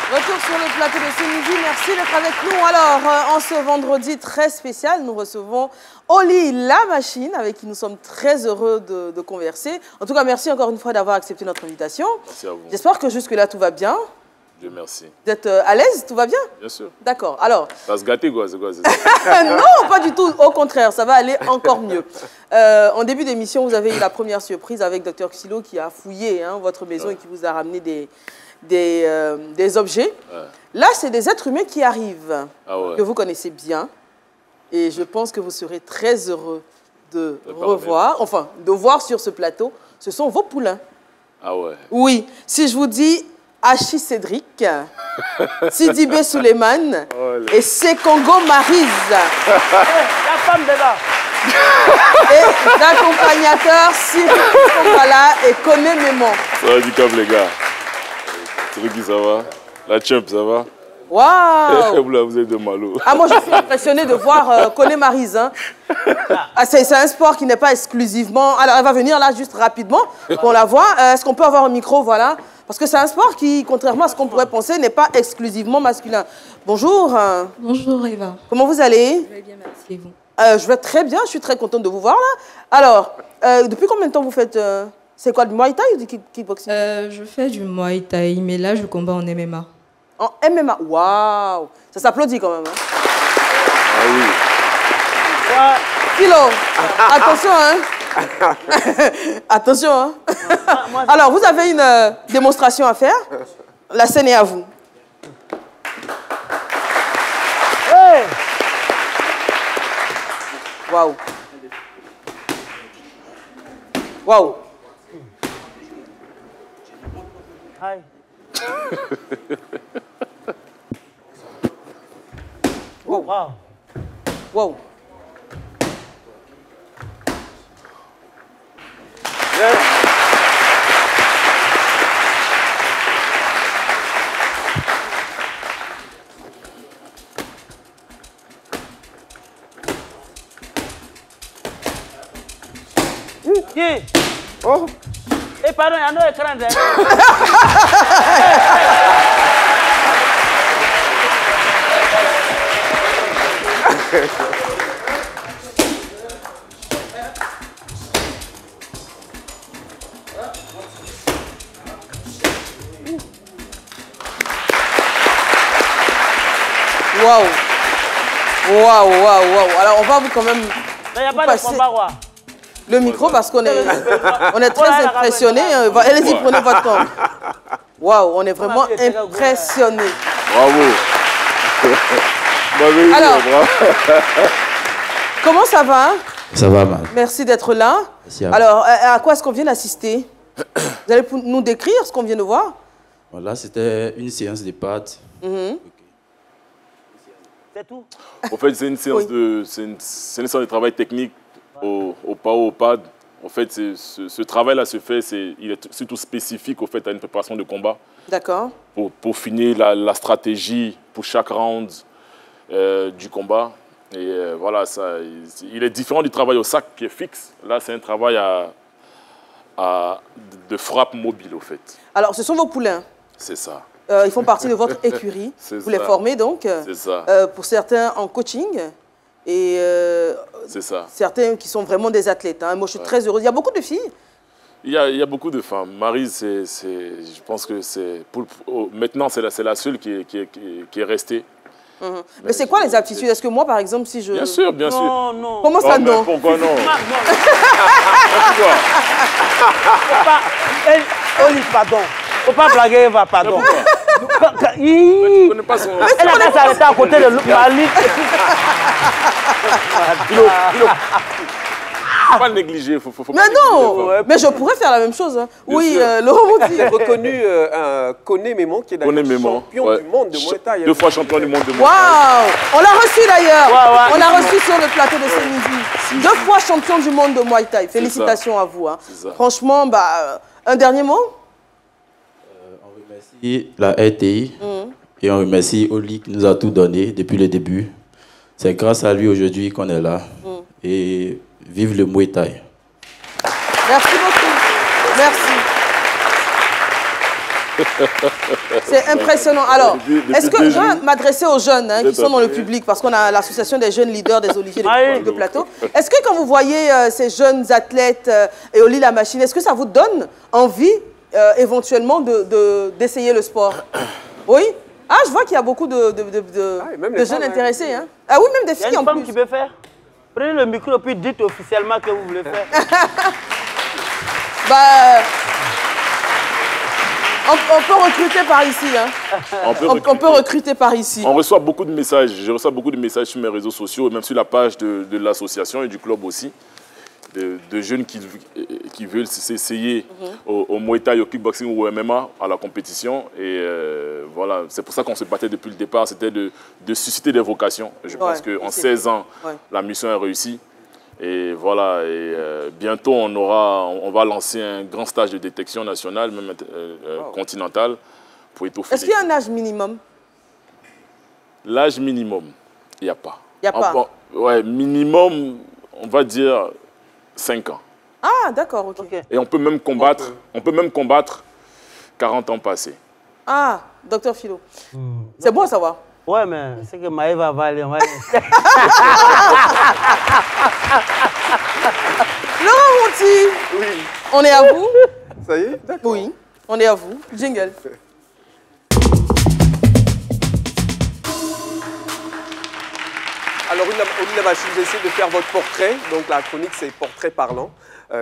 Retour sur le plateau de ce midi, merci d'être avec nous. Alors, en ce vendredi très spécial, nous recevons Oli La Machine, avec qui nous sommes très heureux de converser. En tout cas, merci encore une fois d'avoir accepté notre invitation. Merci à vous. J'espère que jusque-là, tout va bien. Dieu merci. Vous êtes à l'aise, tout va bien? Bien sûr. D'accord, alors... Ça va se gâter quoi, c'est quoi ça? Non, pas du tout, au contraire, ça va aller encore mieux. En début d'émission, vous avez eu la première surprise avec Dr Xilo qui a fouillé votre maison et qui vous a ramené des objets. Là, c'est des êtres humains qui arrivent, que vous connaissez bien. Et je pense que vous serez très heureux de revoir, enfin, de voir sur ce plateau. Ce sont vos poulains. Ah ouais. Oui, si je vous dis Hachi Cédric, Sidibé Suleiman et Sekongo Maryse. La femme de là. Et l'accompagnateur Cyril Kongala et Koné Mémon. Ça va du câble les gars. Truki, ça va? La champ, ça va? Waouh! Vous êtes de malo. Ah, moi, je suis impressionnée de voir Koné Maryse. Hein. Ah, c'est un sport qui n'est pas exclusivement... Alors, elle va venir là juste rapidement pour la voir. Est-ce qu'on peut avoir un micro? Voilà. Parce que c'est un sport qui, contrairement à ce qu'on pourrait penser, n'est pas exclusivement masculin. Bonjour. Bonjour Eva. Comment vous allez? Je vais bien, merci. Et vous? Je vais très bien, je suis très contente de vous voir là. Alors, depuis combien de temps vous faites... c'est quoi, du Muay Thai ou du kickboxing? Je fais du Muay Thai, mais là, je combats en MMA. En MMA? Waouh! Ça s'applaudit quand même. Hein? Ah oui. Philo, attention, hein? Attention, hein? Alors, vous avez une démonstration à faire. La scène est à vous. Hey! Waouh! Waouh! Hi. Wow! Wow. Wow! Qui? Oh! Eh, pardon, il y a un écran derrière. Waouh, waouh, waouh. Alors, on va vous quand même... Il n'y a pas de combat, quoi. Le micro parce qu'on est, on est très impressionnés. Allez-y, prenez votre temps. Waouh, on est vraiment impressionnés. Bravo. Alors, comment ça va? Ça va, man. Merci d'être là. Merci à vous. Alors, à quoi est-ce qu'on vient d'assister? Vous allez nous décrire ce qu'on vient de voir? Voilà, c'était une séance de pâtes. C'est tout? En fait, c'est une séance de travail technique au pad. En fait, ce travail-là se fait, il est surtout spécifique au fait, à une préparation de combat. D'accord. Pour finir la stratégie pour chaque round du combat. Et voilà, il est différent du travail au sac qui est fixe. Là, c'est un travail de frappe mobile, au fait. Alors, ce sont vos poulains? C'est ça. Ils font partie de votre écurie. Vous les formez donc? C'est ça. Pour certains en coaching. Et c'est ça. Certains qui sont vraiment des athlètes. Hein. Moi, je suis très heureuse. Il y a beaucoup de filles? Il y a beaucoup de femmes. Marie, je pense que c'est... Maintenant, c'est la seule qui est restée. Mais c'est quoi les aptitudes? Est-ce que moi, par exemple, si je... Bien sûr, bien sûr. Non, non. Comment ça, non? Pourquoi non? Pourquoi? Pardon. Faut pas blaguer, Eva, pardon. Tu connais pas son... Elle a qu'à s'arrêter à côté de Malik. Faut pas le négliger. Mais non, mais je pourrais faire la même chose. Hein. Oui, Laurent Monti. J'ai reconnu Koné Mémon, qui est d'ailleurs champion du monde de Muay Thai. 2 fois champion du monde de Muay Thai. Waouh! On l'a reçu d'ailleurs. On l'a reçu sur le plateau de ce midi. 2 fois champion du monde de Muay Thai. Félicitations à vous. Hein. Franchement, un dernier mot? On remercie la RTI et on remercie Oli qui nous a tout donné depuis le début. C'est grâce à lui aujourd'hui qu'on est là. Et vive le Muay Thai. Merci beaucoup. Merci. C'est impressionnant. Alors, est-ce que je vais m'adresser aux jeunes qui sont dans le public, parce qu'on a l'association des jeunes leaders des Oliviers de plateau. Est-ce que quand vous voyez ces jeunes athlètes et Oli la machine, est-ce que ça vous donne envie éventuellement d'essayer le sport? Oui? Ah, je vois qu'il y a beaucoup de jeunes intéressés. Hein. Ah oui, même des filles en plus. Il y a une femme qui peut faire. Prenez le micro et puis dites officiellement que vous voulez faire. On peut recruter par ici. Hein. On peut recruter par ici. On reçoit beaucoup de messages. Je reçois beaucoup de messages sur mes réseaux sociaux, même sur la page de l'association et du club aussi. De jeunes qui veulent s'essayer au Muay Thai, au kickboxing ou au MMA, à la compétition. Et voilà, c'est pour ça qu'on se battait depuis le départ, c'était de susciter des vocations. Je pense qu'en 16 ans, la mission est réussie. Et voilà, bientôt on va lancer un grand stage de détection nationale, même continentale, pour étoffer. Est-ce qu'il y a un âge minimum? L'âge minimum, il n'y a pas. Il n'y a pas? Ouais, minimum, on va dire 5 ans. Ah, d'accord, ok. Et on peut même combattre 40 ans passés. Ah, docteur Philo. C'est bon à savoir. Ouais, mais c'est que Maëva va aller. Laurent Monti, oui. On est à vous. Ça y est? D'accord. Oui, on est à vous. Jingle. Alors, Oli la machine, j'ai essayé de faire votre portrait. Donc, la chronique, c'est portrait parlant.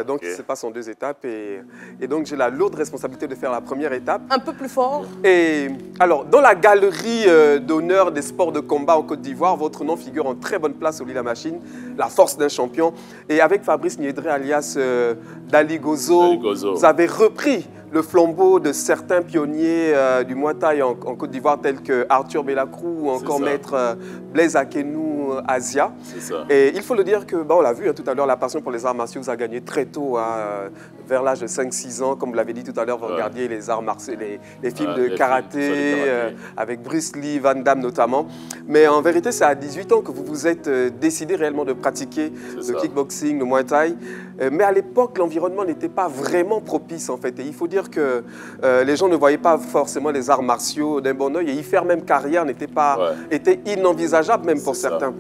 Donc, il se passe en 2 étapes. Et donc, j'ai la lourde responsabilité de faire la première étape. Un peu plus fort. Et alors, dans la galerie d'honneur des sports de combat en Côte d'Ivoire, votre nom figure en très bonne place, Oli la machine, la force d'un champion. Et avec Fabrice Niédré, alias Dali Gozo, vous avez repris le flambeau de certains pionniers du Muay Thai en Côte d'Ivoire, tels que Arthur Belacrou ou encore Maître Blaise Akenou Asia. Et il faut le dire que, on l'a vu tout à l'heure, la passion pour les arts martiaux vous a gagné très tôt, vers l'âge de 5-6 ans. Comme vous l'avez dit tout à l'heure, vous regardiez les arts martiaux, les films de karaté, avec Bruce Lee, Van Damme notamment. Mais en vérité, c'est à 18 ans que vous vous êtes décidé réellement de pratiquer le kickboxing, le Muay Thai. Mais à l'époque, l'environnement n'était pas vraiment propice en fait. Et il faut dire que les gens ne voyaient pas forcément les arts martiaux d'un bon oeil. Et y faire même carrière était inenvisageable même pour certains.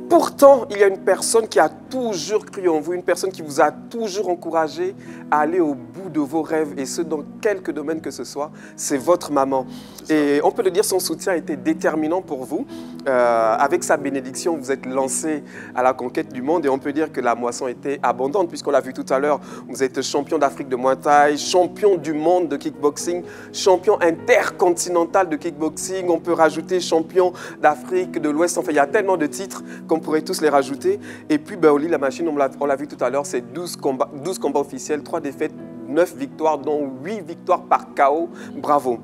Pourtant, il y a une personne qui a toujours cru en vous, une personne qui vous a toujours encouragé à aller au bout de vos rêves, et ce, dans quelque domaine que ce soit, c'est votre maman. Et on peut le dire, son soutien a été déterminant pour vous. avec sa bénédiction, vous êtes lancé à la conquête du monde et on peut dire que la moisson était abondante puisqu'on l'a vu tout à l'heure, vous êtes champion d'Afrique de Muay Thai, champion du monde de kickboxing, champion intercontinental de kickboxing, on peut rajouter champion d'Afrique de l'Ouest, enfin il y a tellement de titres qu'on pourrait tous les rajouter. Et puis Oli la machine, on l'a vu tout à l'heure, c'est 12 combats officiels, 3 défaites, 9 victoires, dont 8 victoires par KO. Bravo.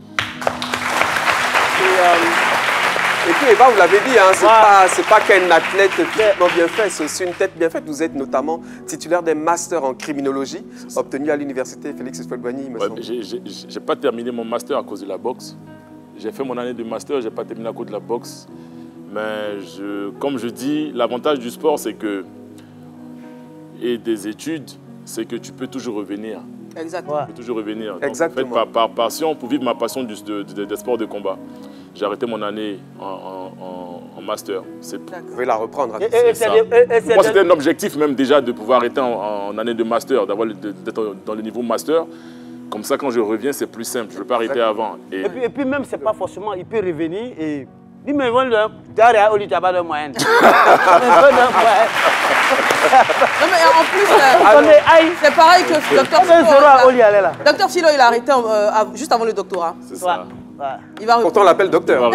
Et puis Eva, vous l'avez dit, hein, c'est pas qu'un athlète physiquement bien fait, c'est aussi une tête bien faite. Vous êtes notamment titulaire d'un master en criminologie, obtenu à l'université Félix Houphouët-Boigny, me semble. J'ai pas terminé mon master à cause de la boxe. J'ai fait mon année de master, j'ai pas terminé à cause de la boxe. Mais comme je dis, l'avantage du sport, c'est que, et des études, c'est que tu peux toujours revenir. Exactement. Tu peux toujours revenir. Donc, exactement. En fait, par passion, pour vivre ma passion des sports de combat. J'ai arrêté mon année en master. Vous pouvez la reprendre. Pour moi, c'était un objectif même déjà de pouvoir arrêter en année de master, d'être dans le niveau master. Comme ça, quand je reviens, c'est plus simple. Je ne veux pas arrêter avant. Et puis même, c'est pas forcément, il peut revenir et... Dis, mais voilà, tu as de moyenne. Non mais en plus, c'est pareil que Dr Philo, il a arrêté juste avant le doctorat. C'est ça. Pourtant, on l'appelle docteur.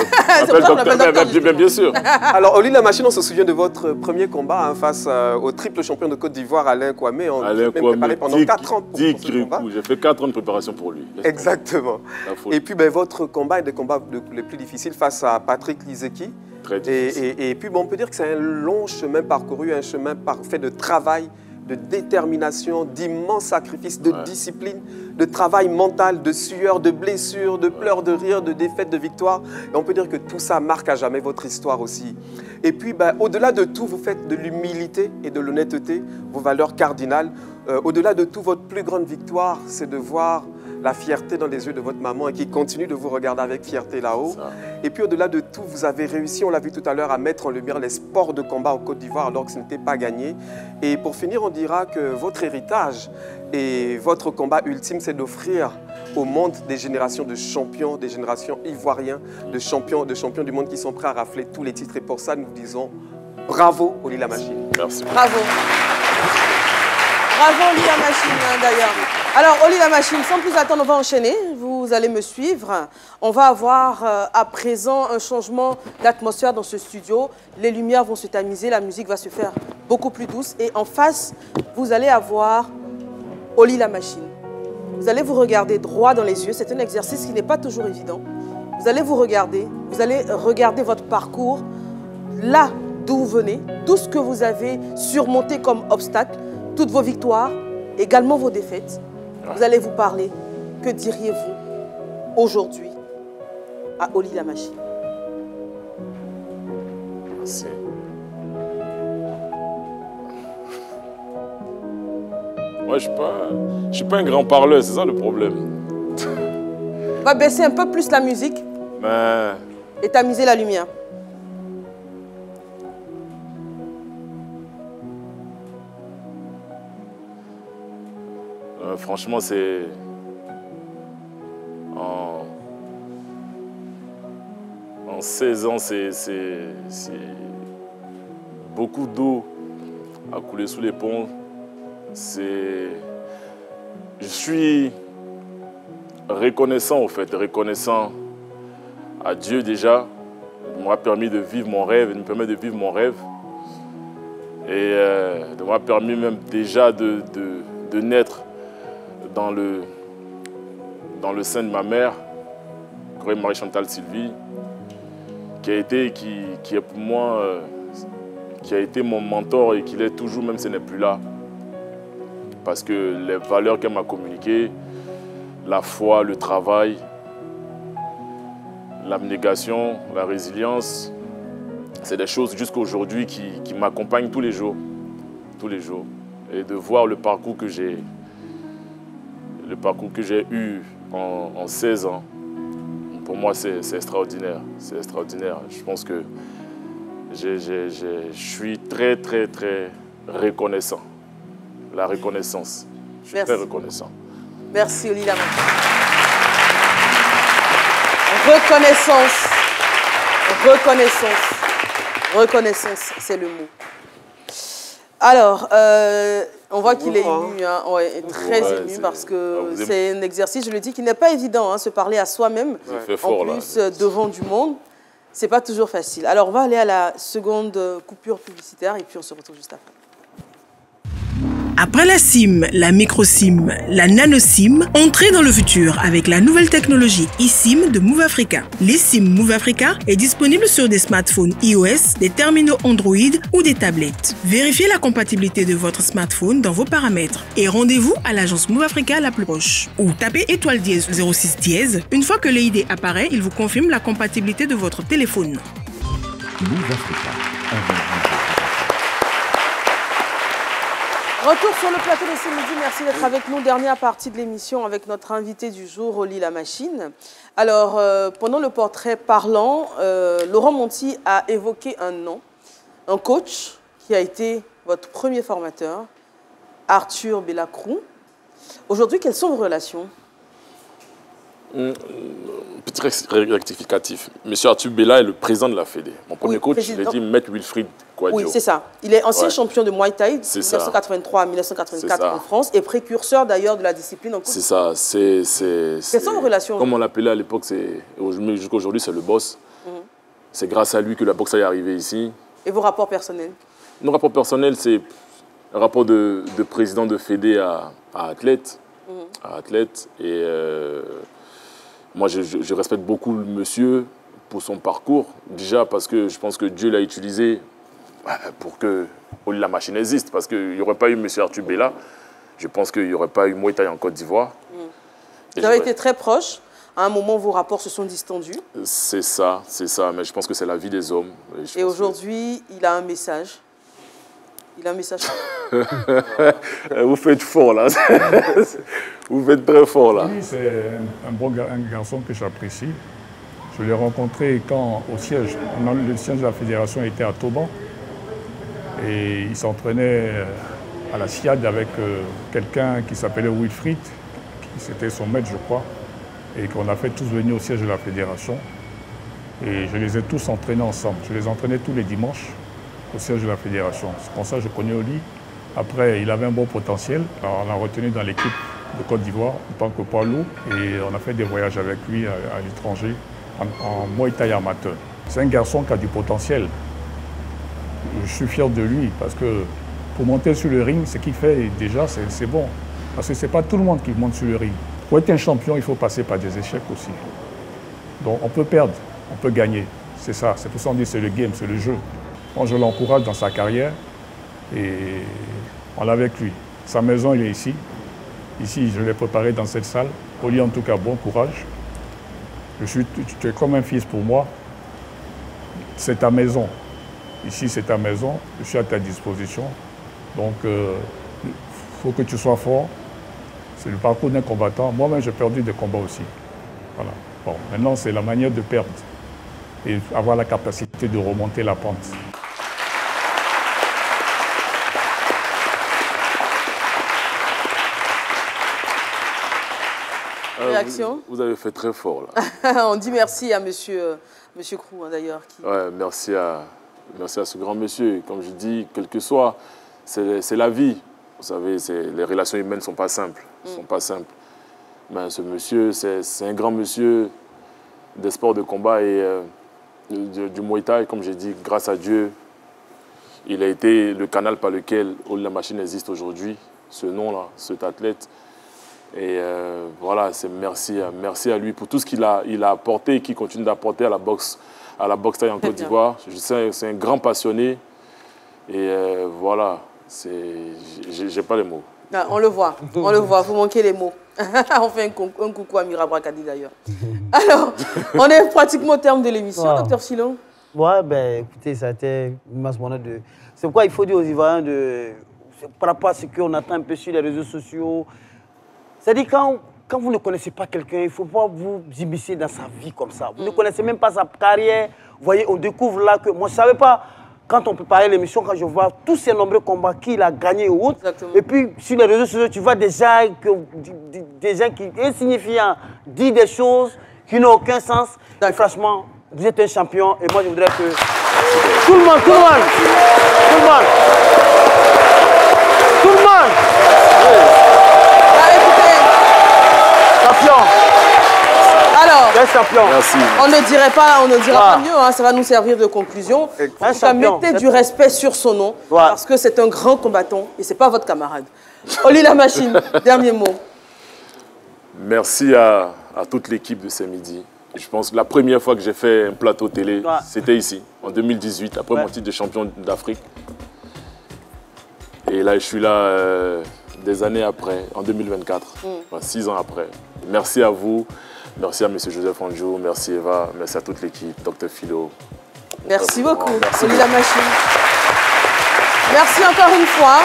Bien sûr. Alors, Oli la machine, on se souvient de votre premier combat face au triple champion de Côte d'Ivoire, Alain Kwame. On s'est préparé pendant 4 ans pour ce combat. J'ai fait 4 ans de préparation pour lui. Exactement. Et puis, votre combat est des combats les plus difficiles face à Patrick Lizeki. Très difficile. Et puis, on peut dire que c'est un long chemin parcouru, un chemin fait de travail, de détermination, d'immenses sacrifices, de discipline, de travail mental, de sueur, de blessures, de pleurs, de rires, de défaites, de victoires. Et on peut dire que tout ça marque à jamais votre histoire aussi. Et puis, au-delà de tout, vous faites de l'humilité et de l'honnêteté, vos valeurs cardinales. Au-delà de tout, votre plus grande victoire, c'est de voir la fierté dans les yeux de votre maman et qui continue de vous regarder avec fierté là-haut. Et puis au-delà de tout, vous avez réussi, on l'a vu tout à l'heure, à mettre en lumière les sports de combat en Côte d'Ivoire alors que ce n'était pas gagné. Et pour finir, on dira que votre héritage et votre combat ultime, c'est d'offrir au monde des générations de champions, des générations ivoiriens, de champions du monde qui sont prêts à rafler tous les titres. Et pour ça, nous disons bravo, Oli la machine. Merci. Bravo. Bravo, Oli la machine, d'ailleurs. Alors, Oli la machine, sans plus attendre, on va enchaîner. Vous allez me suivre. On va avoir à présent un changement d'atmosphère dans ce studio. Les lumières vont se tamiser, la musique va se faire beaucoup plus douce. Et en face, vous allez avoir Oli la machine. Vous allez vous regarder droit dans les yeux. C'est un exercice qui n'est pas toujours évident. Vous allez vous regarder. Vous allez regarder votre parcours, là d'où vous venez, tout ce que vous avez surmonté comme obstacle, toutes vos victoires, également vos défaites. Vous allez vous parler. Que diriez-vous aujourd'hui à Oli la machine? Merci. Moi, je ne suis pas un grand parleur, c'est ça le problème. On va baisser un peu plus la musique et tamiser la lumière. Franchement, c'est... En 16 ans, c'est beaucoup d'eau a coulé sous les ponts. Je suis reconnaissant, au fait, reconnaissant à Dieu déjà. Il m'a permis de vivre mon rêve, il me permet de vivre mon rêve. Et il m'a permis même déjà de naître dans le sein de ma mère, Marie-Chantal Sylvie, qui est pour moi, qui a été mon mentor et qui l'est toujours, même si elle n'est plus là. Parce que les valeurs qu'elle m'a communiquées, la foi, le travail, l'abnégation, la résilience, c'est des choses jusqu'à aujourd'hui qui m'accompagnent tous les jours. Tous les jours. Et de voir le parcours que j'ai eu en 16 ans, pour moi, c'est extraordinaire. C'est extraordinaire. Je pense que je suis très, très, très reconnaissant. La reconnaissance. Je suis très reconnaissant. Merci, Oli la machine. Reconnaissance. Reconnaissance. Reconnaissance, c'est le mot. Alors, on voit qu'il est ému, hein, ouais, très ému, parce que c'est un exercice, je le dis, qui n'est pas évident, hein, se parler à soi-même, en plus devant du monde, c'est pas toujours facile. Alors, on va aller à la seconde coupure publicitaire et puis on se retrouve juste après. Après la SIM, la micro-SIM, la nano-SIM, entrez dans le futur avec la nouvelle technologie eSIM de Move Africa. l'eSIM Move Africa est disponible sur des smartphones iOS, des terminaux Android ou des tablettes. Vérifiez la compatibilité de votre smartphone dans vos paramètres et rendez-vous à l'agence Move Africa la plus proche. Ou tapez étoile dièse 06 dièse. Une fois que l'ID apparaît, il vous confirme la compatibilité de votre téléphone. Move Africa. Retour sur le plateau de ce midi. Merci d'être avec nous. Dernière partie de l'émission avec notre invité du jour, Oli la Machine. Alors, pendant le portrait parlant, Laurent Monti a évoqué un nom, un coach qui a été votre premier formateur, Arthur Bellacrou. Aujourd'hui, quelles sont vos relations? Petit rectificatif. Monsieur Arthur Bella est le président de la Fédé. Mon premier coach, je l'ai dit, Maître Wilfried Kouadio. Oui, c'est ça. Il est ancien champion de Muay Thai, 1983 à 1984 en France, et précurseur d'ailleurs de la discipline en coach. C'est ça. Quelles sont vos relations? Comme on l'appelait à l'époque, jusqu'à aujourd'hui, c'est le boss. C'est grâce à lui que la boxe est arrivée ici. Et vos rapports personnels? Nos rapports personnels, c'est un rapport de président de Fédé à athlète. Et moi, je respecte beaucoup le monsieur pour son parcours. Déjà parce que je pense que Dieu l'a utilisé pour que la machine existe. Parce qu'il n'y aurait pas eu M. Arthur Bella, je pense qu'il n'y aurait pas eu Muay Thai en Côte d'Ivoire. Vous avez été très proche. À un moment, vos rapports se sont distendus. C'est ça. Mais je pense que c'est la vie des hommes. Et aujourd'hui, il a un message. Il a un message. Vous faites fort, là. Vous faites très fort, là. Oui, c'est un garçon que j'apprécie. Je l'ai rencontré quand, au siège, le siège de la fédération était à Toban. Et il s'entraînait à la SIAD avec quelqu'un qui s'appelait Wilfried, qui c'était son maître, je crois, et qu'on a fait tous venir au siège de la fédération. Et je les ai tous entraînés ensemble. Je les entraînais tous les dimanches au siège de la fédération. C'est pour ça que je connais Oli. Après, il avait un bon potentiel. Alors, on l'a retenu dans l'équipe de Côte d'Ivoire en tant que poids lourd et on a fait des voyages avec lui à l'étranger en Muay Thai amateur. C'est un garçon qui a du potentiel. Je suis fier de lui parce que pour monter sur le ring, ce qu'il fait déjà, c'est bon. Parce que ce n'est pas tout le monde qui monte sur le ring. Pour être un champion, il faut passer par des échecs aussi. Donc on peut perdre, on peut gagner. C'est ça, c'est pour ça qu'on dit c'est le game, c'est le jeu. Moi, je l'encourage dans sa carrière et on l'a avec lui. Sa maison, il est ici. Ici, je l'ai préparé dans cette salle. Oli, en tout cas, bon courage. Tu es comme un fils pour moi. C'est ta maison. Ici, c'est ta maison. Je suis à ta disposition. Donc, il faut que tu sois fort. C'est le parcours d'un combattant. Moi-même, j'ai perdu des combats aussi. Voilà. Bon, maintenant, c'est la manière de perdre et avoir la capacité de remonter la pente. Réaction? Vous avez fait très fort, là. On dit merci à monsieur Krou, d'ailleurs. Qui... Ouais, merci à ce grand monsieur. Comme je dis, quel que soit, c'est la vie. Vous savez, les relations humaines ne sont pas simples. Mais ce monsieur, c'est un grand monsieur des sports de combat et du Muay Thai. Comme j'ai dit, grâce à Dieu, il a été le canal par lequel Oli la Machine existe aujourd'hui. Ce nom-là, cet athlète. Et voilà, merci à lui pour tout ce qu'il a apporté et qu'il continue d'apporter à la boxe thaï en Côte d'Ivoire. C'est un grand passionné. Et voilà, j'ai pas les mots. Ah, on le voit, vous manquez les mots. On fait un coucou à Mira Brakadi d'ailleurs. Alors, on est pratiquement au terme de l'émission, Dr Silon. Ouais, ben écoutez, ça a été une immense bonheur de... C'est pourquoi il faut dire aux Ivoiriens par rapport à ce qu'on attend un peu sur les réseaux sociaux. C'est-à-dire quand vous ne connaissez pas quelqu'un, il ne faut pas vous immiscer dans sa vie comme ça. Vous ne connaissez même pas sa carrière. Vous voyez, on découvre là que... Moi, je ne savais pas, quand on préparait l'émission, quand je vois tous ces nombreux combats qu'il a gagnés ou autres. Et puis, sur les réseaux sociaux, tu vois des gens qui, insignifiants, disent des choses qui n'ont aucun sens. Et franchement, vous êtes un champion. Et moi, je voudrais que... Tout le monde, tout le monde. Tout le monde. Tout le monde. Champion. Alors, champion. Merci. On ne dirait pas, pas mieux, hein, ça va nous servir de conclusion. En tout cas, mettez du respect sur son nom, parce que c'est un grand combattant et ce n'est pas votre camarade. Oli la machine, dernier mot. Merci à toute l'équipe de ce midi. Je pense que la première fois que j'ai fait un plateau télé, c'était ici, en 2018, après mon titre de champion d'Afrique. Et là, je suis là des années après, en 2024, 6 ans après. Merci à vous, merci à M. Joseph Anjou, merci Eva, merci à toute l'équipe, Dr Philo. Merci beaucoup, Oli la machine. Merci encore une fois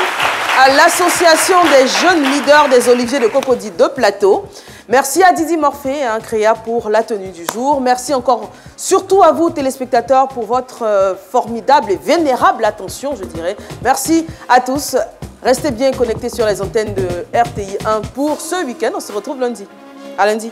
à l'association des jeunes leaders des Oliviers de Cocody de Plateau. Merci à Didi Morphée, Créa, pour la tenue du jour. Merci encore, surtout à vous, téléspectateurs, pour votre formidable et vénérable attention, je dirais. Merci à tous. Restez bien connectés sur les antennes de RTI 1 pour ce week-end. On se retrouve lundi. À lundi.